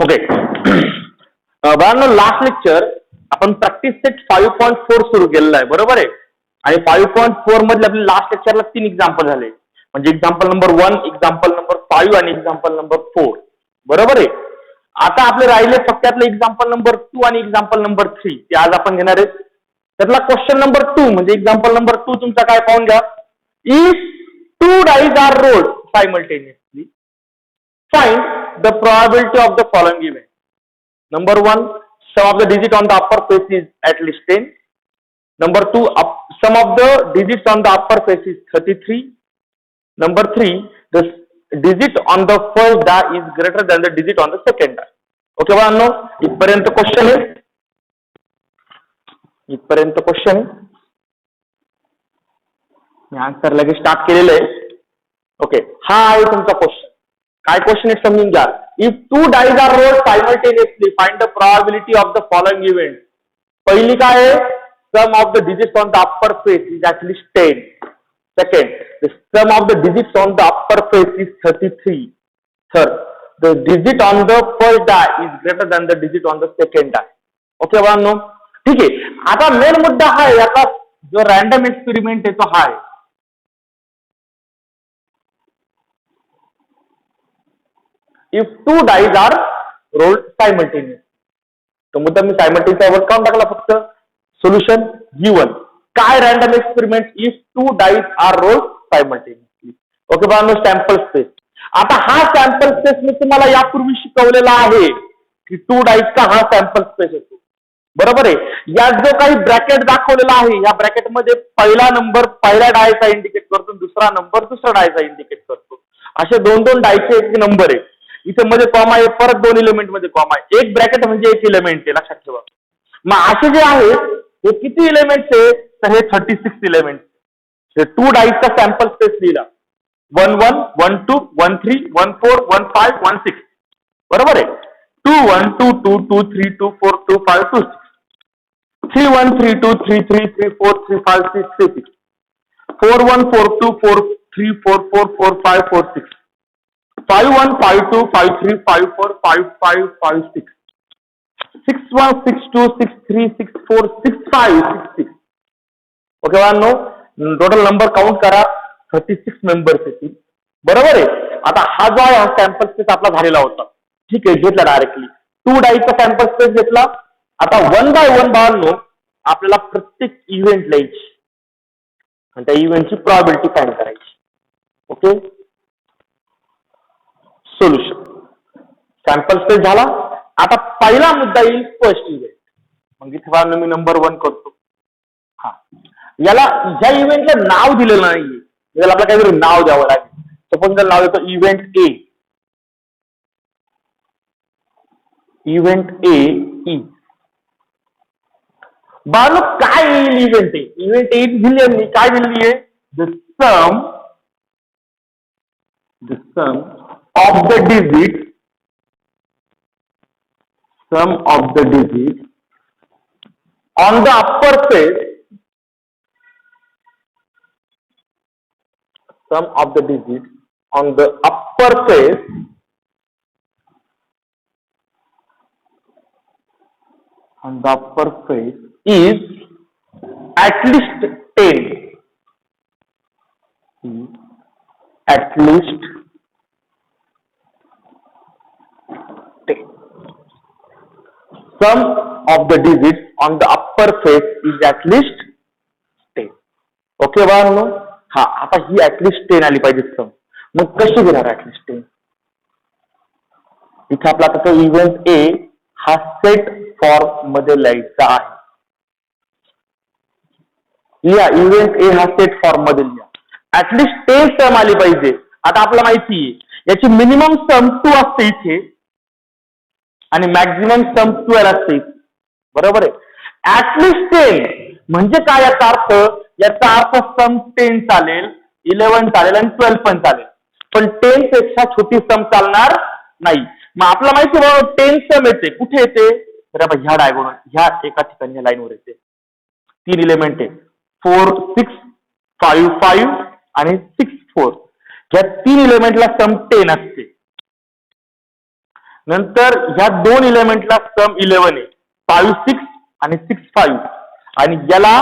Okay. बाळांनो, last lecture आपण practice set 5.4 सुरू केलेला आहे, बरोबर आहे. आणि 5.4 मधले आपले लास्ट लेक्चरला 3 एक्झाम्पल झाले, म्हणजे एक्झाम्पल नंबर 1, एक्झाम्पल नंबर 5 आणि एक्झाम्पल नंबर 4, बरोबर आहे. आता आपले राहिले फक्त त्यातलं एक्झाम्पल नंबर 2 आणि एक्झाम्पल नंबर 3 ते आज आपण घेणार आहेत. त्यातला क्वेश्चन नंबर 2 म्हणजे एक्झाम्पल नंबर 2 तुमचा काय पाहून घ्या. If 2 dies are rolled simultaneously, find the probability of the following event. Number 1, sum of the digit on the upper face is at least 10. Number 2, sum of the digits on the upper face is 33. Number 3, the digit on the first die is greater than the digit on the second die. Okay बाळांनो, इथपर्यंत question आहे. इथपर्यंत question मी answer लगेच start केलेलं आहे. Okay, हा आहे तुमचा क्वेश्चन. काय क्वेश्चन आहे समजून घ्या. If 2 dies are rolled simultaneously, find the probability of the following event. पहिली काय आहे, sum of the digits on the upper face is at least 10. Second, the sum of the digits on the upper face is 33. Third, the digit on the first die is greater than the digit on the second die. Okay बाळांनो, ठीक आहे. आता main मुद्दा हा आहे, आता जो random experiment आहे तो हा आहे. If 2 dice are rolled simultaneously, तो मुद्दा मी सायमल्टेनियस वर काढून टाकला फक्त. Solution given. काय random experiment if 2 dice are rolled simultaneously. Okay बाळांनो, सॅम्पल स्पेस. आता हा सॅम्पल स्पेस मी तुम्हाला यापूर्वी शिकवलेला आहे की 2 डाईसचा हा सॅम्पल स्पेस येतो, बरोबर आहे. यात जो काही ब्रॅकेट दाखवलेला आहे, या ब्रॅकेट मध्ये पहिला नंबर पहिल्या डायचा इंडिकेट करतो, दुसरा नंबर दुसऱ्या डायचा इंडिकेट करतो. असे दोन दोन डायचे एक नंबर आहे. इथे मध्ये कॉमा आहे, परत 2 एलिमेंट मध्ये कॉमा आहे. एक ब्रॅकेट म्हणजे एक एलिमेंट आहे, लक्षात ठेवा. मग असे जे आहेत हे किती एलिमेंट्स आहे, तर हे 36 एलिमेंट. हे 2 डाईसचा सॅम्पल स्पेस लिहिला. 1 1 1 2 1 3 1 4 1 5 1 6, बरोबर आहे. 2 1 2 2 2 3 2 4 2 5 2 6. 3 1 3 2 3 3 3 4 3 5 6 3 6. 4 1 4 2 4 3 4 4 4 5 4 6. 5 1 5 2 5 3 5 4 5 5 5 6. 6 1 6 2 6 3 6 4 6 5 6 6. ओके बाळांनो, टोटल नंबर काउंट करा, 36 मेंबर्स येतील, बरोबर आहे. आता हा जो आहे सॅम्पल स्पेस आपला झालेला होता, ठीक आहे, घेतला डायरेक्टली 2 डाईचा सॅम्पल स्पेस घेतला. आता 1 बाय 1 बाळांनो आपल्याला प्रत्येक इव्हेंट लिहायची आणि त्या इव्हेंटची प्रोबॅबिलिटी फाइंड करायची. Okay, solution. सॅम्पल स्पेस झाला. आता पहिला मुद्दा येईल फर्स्ट इव्हेंट. मग इथे मी नंबर 1 करतो. हा, याला ज्या इव्हेंटला नाव दिलेलं नाहीये, याला आपल्याला काहीतरी नाव द्यावं लागेल. सपोज त्याला नाव देतो event A. Event A is, बाळांनो काय येईल इव्हेंट ए. इव्हेंट ए दिली काय दिलेली आहे, the sum of the digits, sum of the digits on the upper face, sum of the digits on the upper face is at least 10. At least 10. Sum of the digits on the upper face is at least 10. Okay बाळांनो, हा आता ही at least 10 आली पाहिजे सम. मग कशी घेणार at least 10. इथे आपला आता इव्हेंट ए हा सेट फॉर्म मध्ये लिहायचा आहे. लिहा, इव्हेंट ए हा सेट फॉर्म मध्ये लिहा. ऍटलिस्ट 10 सम आली पाहिजे. आता आपल्याला माहिती आहे याची मिनिमम सम 2 असते इथे आणि मॅक्झिमम सम 12 असते, बरोबर आहे. ऍटलिस्ट 10 म्हणजे काय याचा अर्थ, याचा अर्थ सम 10 चालेल, 11 चालेल आणि 12 पण चालेल, पण 10 पेक्षा छोटी सम चालणार नाही. मग आपल्याला माहिती आहे 10 सम येते, कुठे येते तर ह्या डायगोनल, ह्या एका ठिकाणी ह्या लाईनवर येते. 3 एलिमेंट आहे, 4 6 5 5 आणि 6 4. या 3 एलिमेंटला सम 10 असते. नंतर ह्या दोन इलेमेंटला सम 11 आहे, 5 6 आणि 6 5 आणि याला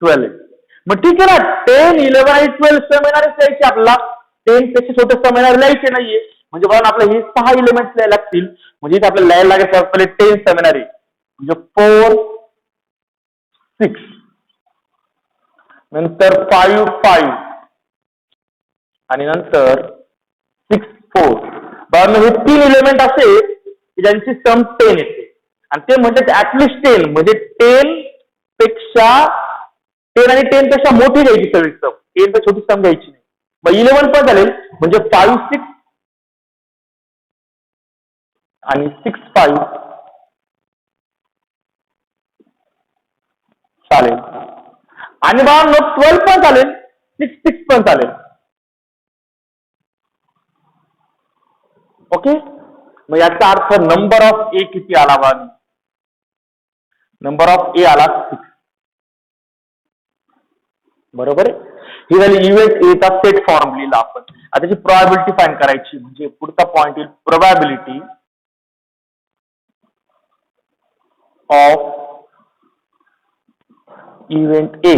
12 आहे. मग ठीक आहे ना, 10 11 आणि 12 सम येणारे लिहायचे आपल्याला, 10 पेक्षा छोटे सम येणारे लिहायचे नाहीये. म्हणजे बघा आपल्याला हे 6 इलेमेंट्स लिहायला लागतील. म्हणजे इथे आपल्याला लिहायला लागेल पहिले 10 सम येणारे, म्हणजे 4 6 नंतर 5 5 आणि नंतर 6 4. बघा हे 3 इलेमेंट असे की ज्यांची सम 10 येते आणि ते म्हणजे ऍटलिस्ट 10, म्हणजे 10 पेक्षा 10 आणि 10 पेक्षा मोठी घ्यायची सगळी सम, 10 पेक्षा छोटी सम घ्यायची नाही. मग 11 पण झाले, म्हणजे 5 6 आणि 6 5 चालेल. आणि बघा मग 12 पण चालेल, 6 6 पण चालेल. ओके, मग याचा अर्थ नंबर ऑफ ए किती आला बघा, नंबर ऑफ ए आला 6. बरोबर आहे. ही झाली इव्हेंट एचा सेट फॉर्म लिहिला आपण. आता त्याची प्रोबॅबिलिटी फाइंड करायची, म्हणजे पुढचा पॉइंट येईल probability of event A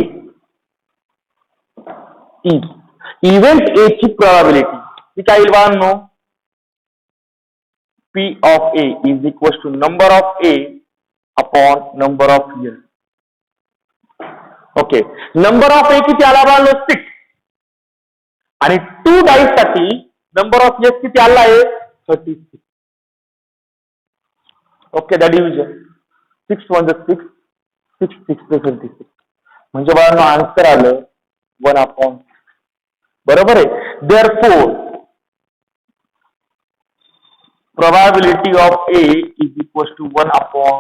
is, event A ची प्रोबॅबिलिटी ती काय येईल बाळांनो, P of A is equals to number of A upon number of years. Okay, number of A किती आला बाळांनो 6 आणि 2 डाईस साठी नंबर ऑफ इयर्स किती आला आहे 36. ओके, द डिव्हिजन 6 1 6 6 6 36, म्हणजे बाळांनो आन्सर आलं 1 upon. बरोबर आहे. Therefore probability of A is equals to 1 upon.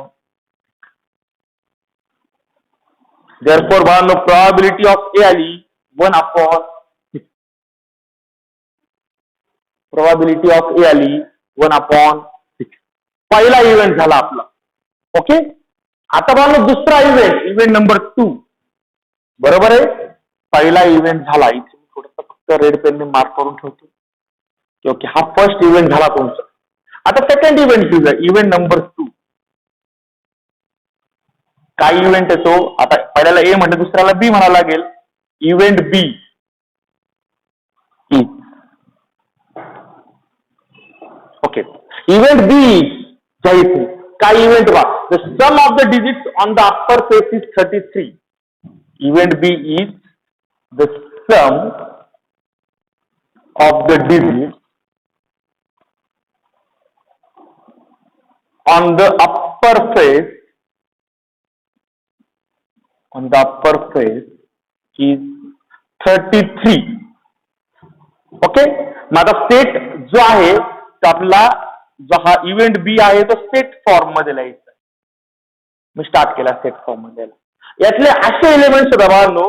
Therefore बाळांनो probability of A आली 1 upon 6. probability of A आली 1 upon 6. पहिला इव्हेंट झाला आपला. ओके, आता बाळांनो दुसरा इव्हेंट नंबर 2. बरोबर आहे. पहिला इव्हेंट झाला, इथे मी थोडंसं फक्त रेड पेनने मार्क करून ठेवतो. ओके, हा फर्स्ट इव्हेंट झाला तुमचा. आता सेकंड इव्हेंट घेऊया, इव्हेंट नंबर 2. काय इव्हेंट येतो, आता पहिल्याला ए म्हणलं, दुसऱ्याला बी म्हणावं लागेल. Event B okay, event B जायचं काय इव्हेंट बा, the sum of the digits on the upper face is 33. Event B is the sum of the digits on the upper face is 33. Okay, मग आता state जो आहे तो आपला जो हा इव्हेंट बी आहे तो स्टेट फॉर्म मध्ये लिहायचा. मी स्टार्ट केला स्टेट फॉर्म मध्ये. यातले असे एलिमेंट्स होता बाळांनो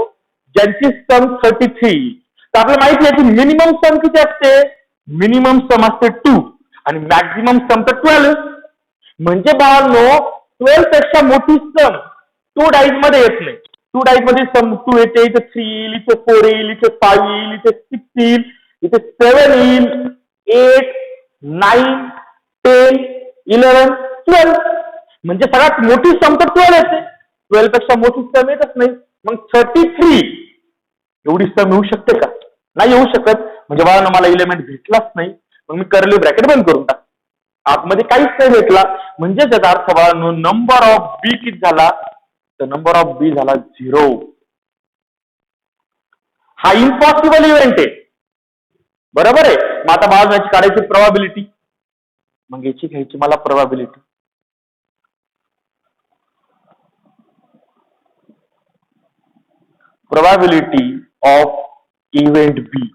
ज्यांची सम 33. तर आपल्याला माहिती आहे की मिनिमम सम किती असते, मिनिमम सम असते 2 आणि मॅक्झिमम सम तर 12. म्हणजे बाळांनो 12 पेक्षा मोठी सम 2 डाईज मध्ये येत नाही. 2 डाईज मध्ये सम 2 येते, इथे 3 येईल, इथे 4 येईल, इथे 5 येईल, इथे 6 येईल, इथे 7 येईल, 8 9 10 11 12. म्हणजे सगळ्यात मोठी सम तर 12 येते. 12 पेक्षा मोठी सम येतच नाही. मग 33 एवढी सम येऊ शकते का, नाही येऊ शकत. म्हणजे बाळांनो मला इलेमेंट भेटलाच नाही. मग मी कर्ली ब्रॅकेट बंद करून टाक, आतमध्ये काहीच नाही भेटला. म्हणजे त्याचा अर्थ बाळांनो नंबर ऑफ बी किती झाला, तर नंबर ऑफ बी झाला 0. हा इम्पॉसिबल इव्हेंट आहे. बरोबर आहे. मग आता बाळांनो याची काढायची प्रोबॅबिलिटी, मग याची घ्यायची मला probability. Probability of event B,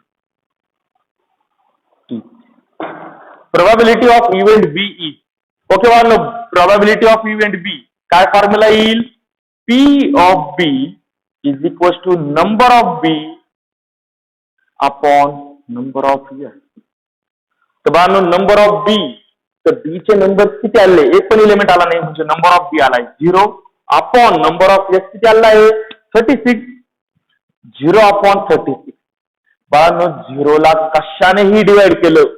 probability of event B is. Okay बाळांनो, probability of event B काय फॉर्म्युला येईल, P of B is equals to number of B upon number of years. तर बाळांनो नंबर ऑफ B, तर B चे number किती आले, एक पण एलिमेंट आला नाही, म्हणजे नंबर ऑफ B आलाय 0 अपॉन नंबर ऑफ S किती आला आहे 36. 0 अपॉन 36. बाळांनो 0 ला कशानेही डिवाइड केलं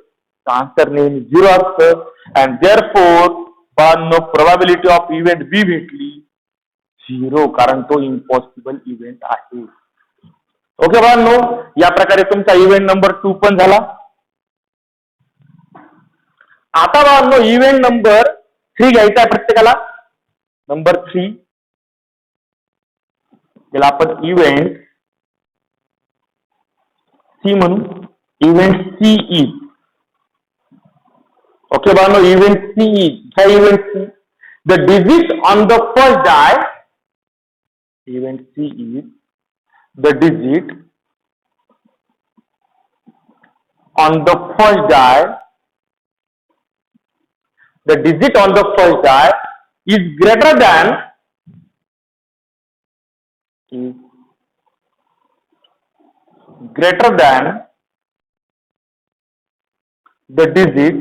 आन्सर नेहमी 0 असतं. अँड देअरफोर बाळांनो प्रोबॅबिलिटी ऑफ इव्हेंट बी भेटली 0, कारण तो इम्पॉसिबल इव्हेंट आहे. ओके बाळांनो, या प्रकारे तुमचा इव्हेंट नंबर 2 पण झाला. आता बाळांनो इव्हेंट नंबर 3 घ्यायचा आहे प्रत्येकाला. नंबर 3 त्याला आपण इव्हेंट सी म्हणू. Event C is. ओके बाळांनो, इव्हेंट सी इज. काय event C? The digit on the first die. Event C is the digit on the first die. The digit on the first die is greater than the digit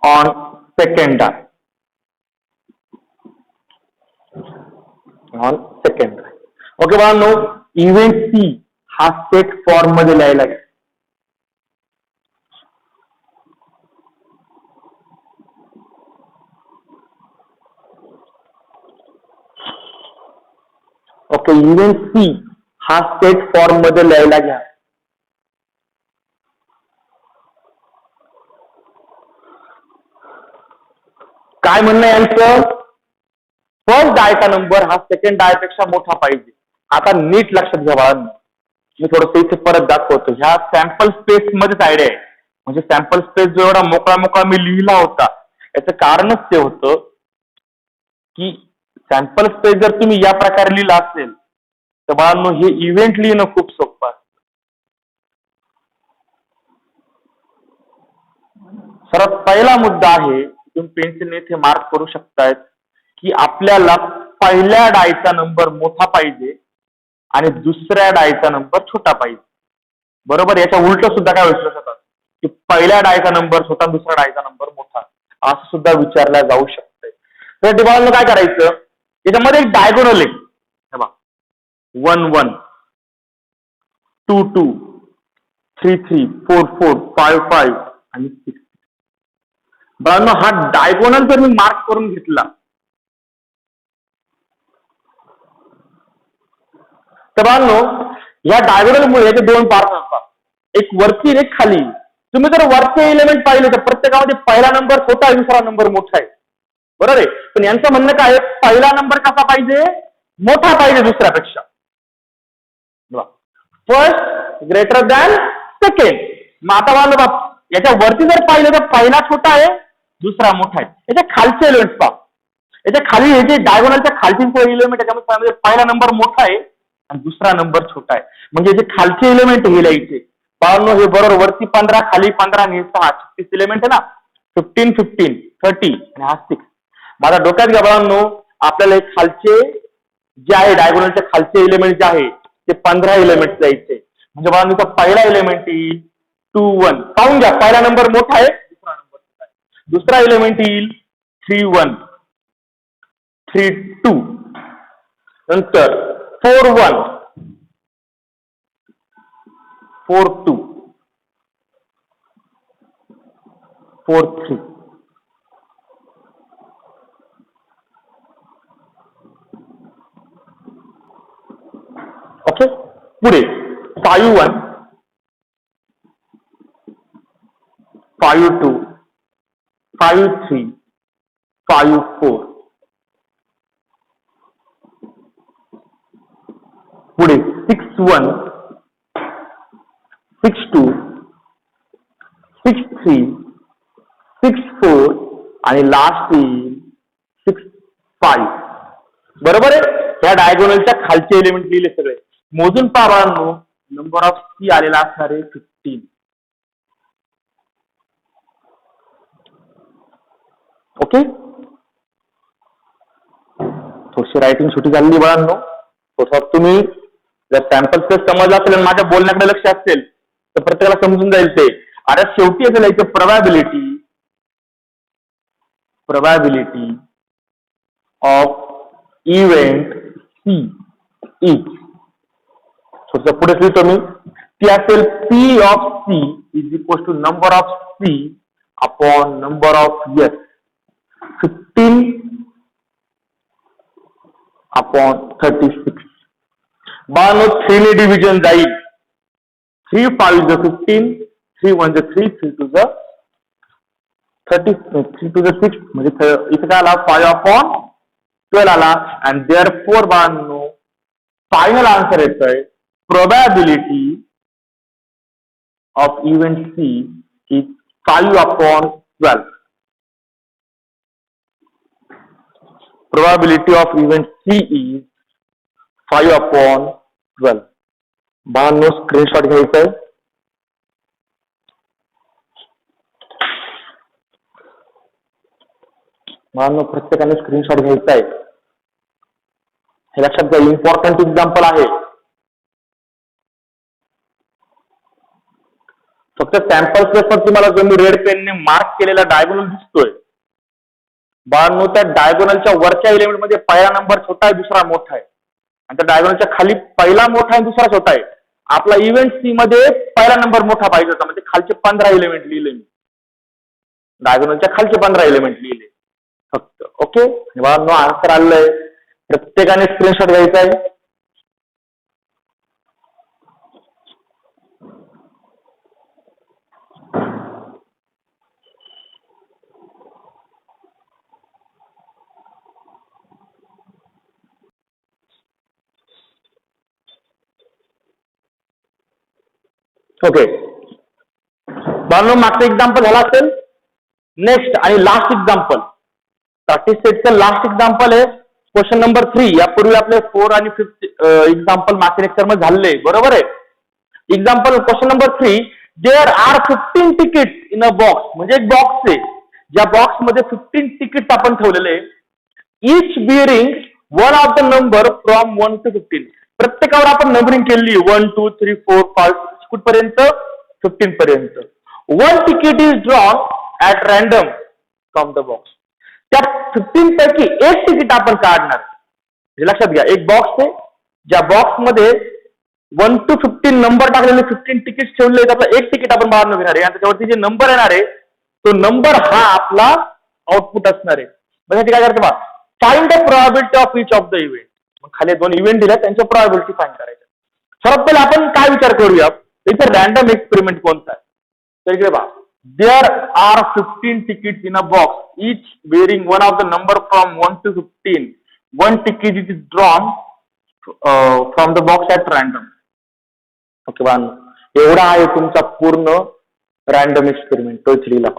on second die. Okay बाळांनो, event C हा set form मध्ये लिहायला लागेल. Okay, event C हा set form मध्ये लिहायला घ्या. काय म्हणणं यांचं? फर्स्ट डायचा नंबर हा सेकंड डाय पेक्षा मोठा पाहिजे. आता नीट लक्षात घ्या बाळांनो, मी थोडस इथे परत दाखवतो. ह्या सॅम्पल स्पेस मध्येच आयडिया आहे. म्हणजे सॅम्पल स्पेस जो एवढा मोकळा मी लिहिला होता, याचं कारणच ते होतं की सॅम्पल स्पेस जर तुम्ही या प्रकारे लिहिला असेल तर बाळांनो हे इव्हेंट लिहिणं खूप सोपं असतं. सर्वात पहिला मुद्दा आहे, तुम्ही पेन्सिलने इथे मार्क करू शकतायत की आपल्याला पहिल्या डायचा नंबर मोठा पाहिजे आणि दुसऱ्या डायचा नंबर छोटा पाहिजे. बरोबर, याच्या उलट सुद्धा काय विचारू शकतात की पहिल्या डायचा नंबर छोटा, दुसऱ्या डायचा नंबर मोठा, असं सुद्धा विचारला जाऊ शकतंय. तर बाळांनो काय करायचं, याच्यामध्ये एक डायगोनल आहे. 1 1 2 2 3 3 4 4 5 5 आणि 6. बाळांनो हा डायगोनल जर मी मार्क करून घेतला तर बाळांनो या डायगोनल मुळे याचे 2 पार्ट असतात, एक वरती एक खाली. तुम्ही जर वरचे एलिमेंट पाहिले तर प्रत्येकामध्ये पहिला नंबर छोटा आहे, दुसरा नंबर मोठा आहे. बरोबर आहे, पण यांचं म्हणणं काय आहे, पहिला नंबर कसा पाहिजे? मोठा पाहिजे दुसऱ्यापेक्षा. First greater than second. मग आता बाळांनो याच्या वरती जर पाहिलं तर पहिला छोटा आहे, दुसरा मोठा आहे. याच्या खालचे एलिमेंट पहा. याच्या खाली हे जे डायगोनलच्या खालचे एलिमेंट त्याच्यामध्ये पहिला नंबर मोठा आहे आणि दुसरा नंबर छोटा आहे. म्हणजे जे खालचे एलिमेंट हे लिहायचे बाळांनो, हे बरोबर वरती 15 खाली 15 आणि 6 36 एलिमेंट आहे ना. 15 15 30 आणि हा 6. माझ्या डोक्यात घ्या बाळांनो, आपल्याला खालचे जे आहे डायगोनलच्या खालचे एलिमेंट जे आहे ते 15 एलिमेंट द्यायचे. म्हणजे बाळांनो पहिला एलिमेंट येईल 2 1. पाहून घ्या, पहिला नंबर मोठा आहे, दुसरा नंबर छोटा आहे. दुसरा एलिमेंट येईल 3 1 3 2. नंतर 4 1 4 2 4 3. ओके, पुढे 5 1 5 2 5 3 5 4. पुढे 6 1 6 2 6 3 6 4 आणि लास्ट येईल 6 5. बरोबर आहे. या डायगोनलच्या खालचे एलिमेंट लिहिले सगळे. मोजून पहा नंबर ऑफ सी आलेला असणार आहे 15. ओके, थोडीशी रायटिंग छोटी झालेली बाळांनो. थोडं तुम्ही जर सॅम्पल स्पेस समजला असेल आणि माझ्या बोलण्याकडे लक्ष असेल तर प्रत्येकाला समजून जाईल ते. आता शेवटी असं लिहायचं probability of event C is. थोडस पुढे लिहितो मी. ती असेल P of C is equal to number of C upon number of S. 15 upon 36. बाळांनो 3 ने डिव्हिजन जाईल. 3 5 is 15, 3 1 is 3, 3 2 is 30, 3 2 is 6 म्हणजे इथे काय आला 5 upon 12 आला. and therefore बाळांनो फायनल आन्सर येतोय probability of event C is 5 upon 12. Probability of event C is 5 upon 12. बाळांनो स्क्रीनशॉट घ्यायचा आहे. बाळांनो प्रत्येकाने स्क्रीनशॉट घ्यायचा आहे. हे लक्षात घ्या, इम्पॉर्टंट एक्झाम्पल आहे. फक्त सॅम्पल स्पेसवर तुम्हाला जो मी रेड पेनने मार्क केलेला डायगोनल दिसतोय बाळांनो, त्या डायगोनलच्या वरच्या एलिमेंट मध्ये पहिला नंबर छोटा आहे, दुसरा मोठा आहे, आणि त्या डायगोनलच्या खाली पहिला मोठा आहे, दुसरा छोटा आहे. आपला इव्हेंट सी मध्ये पहिला नंबर मोठा पाहिजे होता, म्हणजे खालचे 15 एलिमेंट लिहिले मी, डायगोनलच्या खालचे 15 एलिमेंट लिहिले फक्त. ओके बाळांनो, आन्सर आलंय. प्रत्येकाने स्क्रीनशॉट घ्यायचा आहे. ओके बाळांनो, मागचं एक्झाम्पल झाला असेल. नेक्स्ट आणि लास्ट एक्झाम्पल, प्रॅक्टिस सेटचं लास्ट एक्झाम्पल आहे क्वेश्चन नंबर 3. यापूर्वी आपले 4 आणि 5 एक्झाम्पल मागच्या लेक्चर मध्ये झाले, बरोबर आहे. Example question number 3, there are 15 ticket in a box. म्हणजे एक बॉक्स आहे, ज्या बॉक्स मध्ये 15 तिकीट आपण ठेवलेले, each bearing one of the number from 1 to 15. प्रत्येकावर आपण नंबरिंग केली 1 2 3 4 5 कुठपर्यंत 15 पर्यंत. One ticket is drawn at random from the box. त्या 15 पैकी एक तिकीट आपण काढणार. लक्षात घ्या, एक बॉक्स आहे, ज्या बॉक्स मध्ये 1 to 15 नंबर टाकलेले 15 तिकीट ठेवले, त्यातलं एक तिकीट आपण बाहेर घेणार आहे, आणि त्याच्यावरती जे नंबर येणार आहे तो नंबर हा आपला आउटपुट असणार आहे. म्हणजे काय करतो बा, find the probability of each of the event. मग खाली 2 इव्हेंट दिल्या, त्यांच्या प्रोबॅबिलिटी फाइंड करायच्या. सर्वात पहिले आपण काय विचार करूया, इथे रॅन्डम एक्सपेरिमेंट कोणता आहे. तर इकडे बा, there are 15 tickets in a box, each bearing one of the number from 1 to 15. One ticket is drawn from the box at random. Okay बा, एवढा आहे तुमचा पूर्ण रॅन्डम एक्सपेरिमेंट. तो लिहिला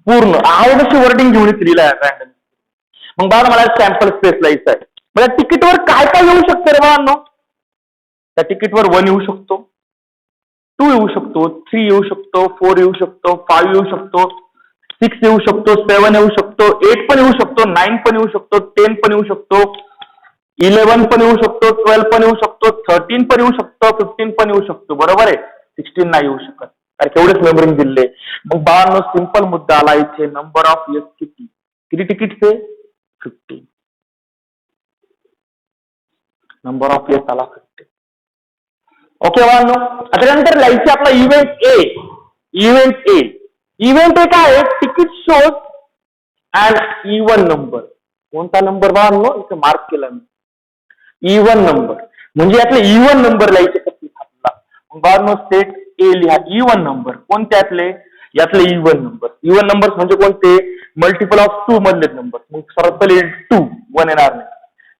पूर्ण आवडशी वर्डिंग घेऊन लिहिला रॅन्डम. मग बाळा मला सॅम्पल स्पेस लिहायचं आहे. म्हणजे तिकीटवर काय काय येऊ शकतं रे बाळांनो. त्या तिकीटवर 1 येऊ शकतो, 2 येऊ शकतो, 3 येऊ शकतो, 4 येऊ शकतो, 5 येऊ शकतो, 6 येऊ शकतो, 7 येऊ शकतो, 8 पण येऊ शकतो, 9 पण येऊ शकतो, 10 पण येऊ शकतो, 11 पण येऊ शकतो, 12 पण येऊ शकतो, 13 पण येऊ शकतो, 15 पण येऊ शकतो. बरोबर आहे. 16 नाही येऊ शकत, कारण एवढेच नंबरिंग दिले. मग बाळांनो सिंपल मुद्दा आला इथे, नंबर ऑफ एस किती तिकीट आहे 15. नंबर ऑफ एस आला 15. ओके बाळांनो, त्यानंतर लिहायचे आपला इव्हेंट ए. इव्हेंट ए काय आहे, ticket shows and even number. कोणता नंबर बाळांनो, इथे मार्क केला मी, इवन नंबर. म्हणजे यातले इवन नंबर लिहायचे कसे आपला. बाळांनो सेट ए लिहा इवन नंबर. कोणत्यातले, यातले इवन नंबर. इवन नंबर म्हणजे कोणते, मल्टिपल ऑफ 2 मधले नंबर. मग सर्वात पहिले 2 1 येणार नाही,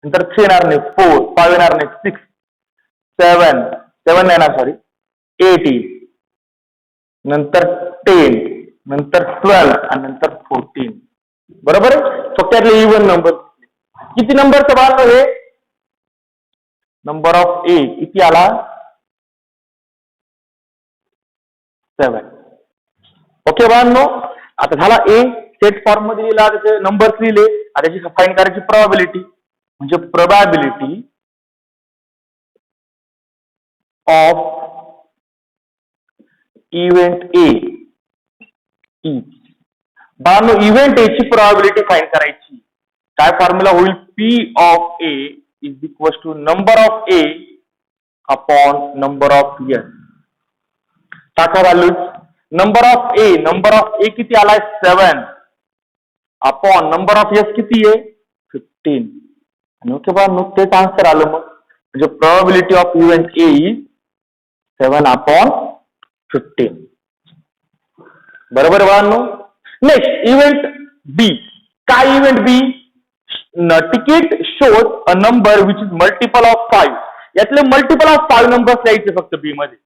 नंतर 3 येणार नाही, 4 5 येणार नाही, 6 7 येणार, सॉरी 8 नंतर 10 नंतर 12 आणि नंतर 14. बरोबर आहे. फक्त यातले इवन नंबर. किती नंबरचं बाळांनो हे, नंबर ऑफ ए किती आला 7. ओके बाळांनो, आता झाला ए. सेट फॉर्म मध्ये लिहिला, त्याचे नंबर लिहिले, आता त्याची फाइंड करायची प्रोबॅबिलिटी. म्हणजे प्रोबॅबिलिटी ऑफ इव्हेंट ए बाळांनो, इव्हेंट ए ची प्रोबॅबिलिटी फाइंड करायची. काय फॉर्म्युला होईल, P of A is equal to number of A upon number of S. टाका व्हॅल्यूज. नंबर ऑफ ए किती आलाय 7 अपॉन नंबर ऑफ एस किती आहे 15. आणि ओके बा तेच आन्सर आलं मग. म्हणजे probability of event A is 7 upon 15. बरोबर बाळांनो. Next event B. काय event B? Ticket shows a number which is multiple of 5. यातले मल्टिपल ऑफ 5 नंबर्स लिहायचे फक्त बी मध्ये.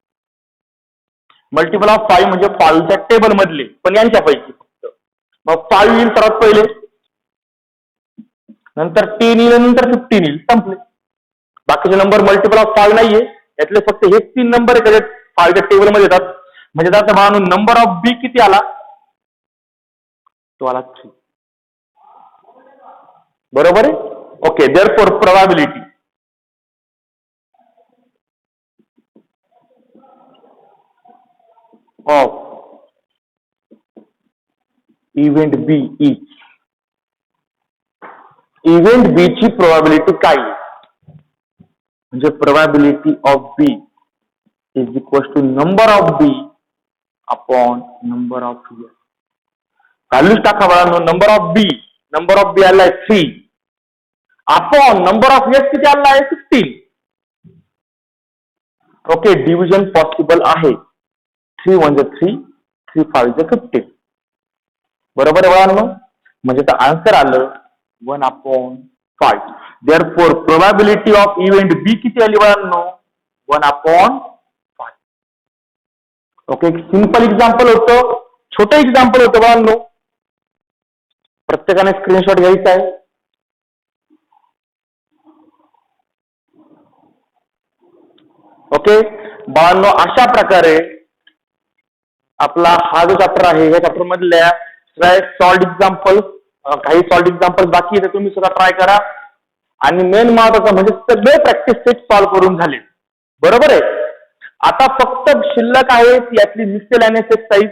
मल्टिपल ऑफ 5 म्हणजे 5च्या टेबल मधले, पण यांच्यापैकी फक्त. मग 5 येईल सर्वात पहिले, नंतर 10 येईल, नंतर 15 येईल, संपले. बाकीचे नंबर मल्टिपल ऑफ 5 नाहीये, यातले फक्त हेच 3 नंबर आहे 5च्या टेबल मध्ये येतात. म्हणजे त्याचा भावानो नंबर ऑफ बी किती आला? तो आला 3. बरोबर आहे. Okay, therefore probability of event B is, event B ची प्रोबॅबिलिटी काय आहे? म्हणजे probability of B is equal to number of B upon number of S. Values टाका बघा. नंबर ऑफ बी आलाय 3 अपॉन नंबर ऑफ एस किती आलाय 16. ओके, डिव्हिजन पॉसिबल आहे. 3 1 3, 3 5 15. बरोबर आहे बाळांनो. म्हणजे तर आन्सर आलं 1 upon 5. Therefore probability of event B किती आली बाळांनो? 1 अपॉन 5. ओके, सिंपल एक्झाम्पल होतं, छोटं एक्झाम्पल होतं बाळांनो. प्रत्येकाने स्क्रीनशॉट घ्यायचा आहे. ओके बाळांनो, अशा प्रकारे आपला हा जो चॅप्टर आहे या चॅप्टर मधल्या सॉल्ड एक्झाम्पल, काही सॉल्ड एक्झाम्पल बाकी आहे, तुम्ही सुद्धा ट्राय करा. आणि मेन महत्वाचं म्हणजे सगळे प्रॅक्टिस सेट सॉल्व्ह करून झाले. बरोबर आहे. आता फक्त शिल्लक आहे यातली मिससेलेनियस एक्सरसाइज